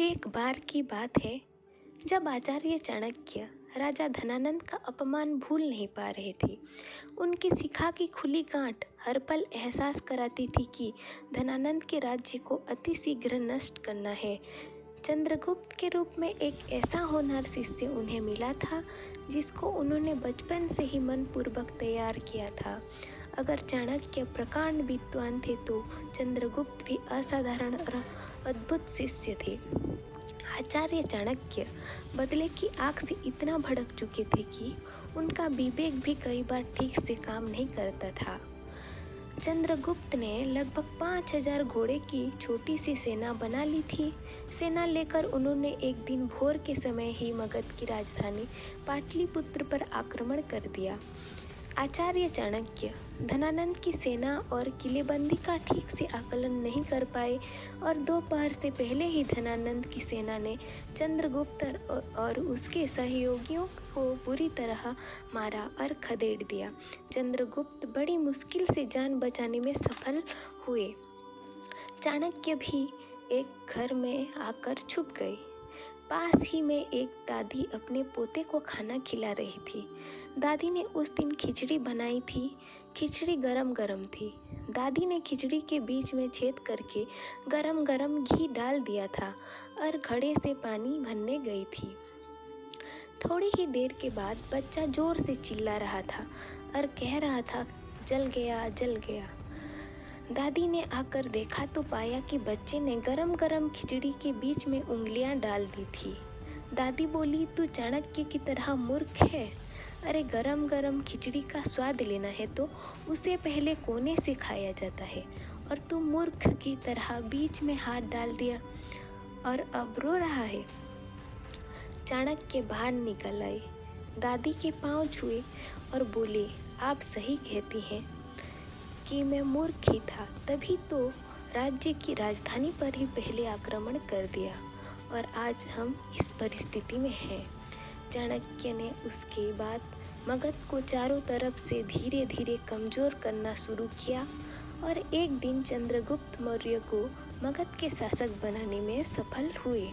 एक बार की बात है जब आचार्य चाणक्य राजा धनानंद का अपमान भूल नहीं पा रहे थे। उनकी शिखा की खुली गांठ हर पल एहसास कराती थी कि धनानंद के राज्य को अति शीघ्र नष्ट करना है। चंद्रगुप्त के रूप में एक ऐसा होनहार शिष्य उन्हें मिला था जिसको उन्होंने बचपन से ही मनपूर्वक तैयार किया था। अगर चाणक्य प्रकांड विद्वान थे तो चंद्रगुप्त भी असाधारण और अद्भुत शिष्य थे। आचार्य चाणक्य बदले की आग से इतना भड़क चुके थे कि उनका विवेक भी कई बार ठीक से काम नहीं करता था। चंद्रगुप्त ने लगभग 5000 घोड़े की छोटी सी सेना बना ली थी। सेना लेकर उन्होंने एक दिन भोर के समय ही मगध की राजधानी पाटलिपुत्र पर आक्रमण कर दिया। आचार्य चाणक्य धनानंद की सेना और किलेबंदी का ठीक से आकलन नहीं कर पाए और दोपहर से पहले ही धनानंद की सेना ने चंद्रगुप्त और उसके सहयोगियों को बुरी तरह मारा और खदेड़ दिया। चंद्रगुप्त बड़ी मुश्किल से जान बचाने में सफल हुए। चाणक्य भी एक घर में आकर छुप गए। पास ही में एक दादी अपने पोते को खाना खिला रही थी। दादी ने उस दिन खिचड़ी बनाई थी। खिचड़ी गरम गरम थी। दादी ने खिचड़ी के बीच में छेद करके गरम गरम घी डाल दिया था और घड़े से पानी भरने गई थी। थोड़ी ही देर के बाद बच्चा जोर से चिल्ला रहा था और कह रहा था, जल गया जल गया। दादी ने आकर देखा तो पाया कि बच्चे ने गरम गरम खिचड़ी के बीच में उंगलियां डाल दी थी। दादी बोली, तू चाणक्य की तरह मूर्ख है। अरे गरम गरम खिचड़ी का स्वाद लेना है तो उसे पहले कोने से खाया जाता है और तू मूर्ख की तरह बीच में हाथ डाल दिया और अब रो रहा है। चाणक्य बाहर निकल आए, दादी के पांव छुए और बोले, आप सही कहती हैं कि मैं मूर्ख ही था, तभी तो राज्य की राजधानी पर ही पहले आक्रमण कर दिया और आज हम इस परिस्थिति में हैं। चाणक्य ने उसके बाद मगध को चारों तरफ से धीरे धीरे कमज़ोर करना शुरू किया और एक दिन चंद्रगुप्त मौर्य को मगध के शासक बनाने में सफल हुए।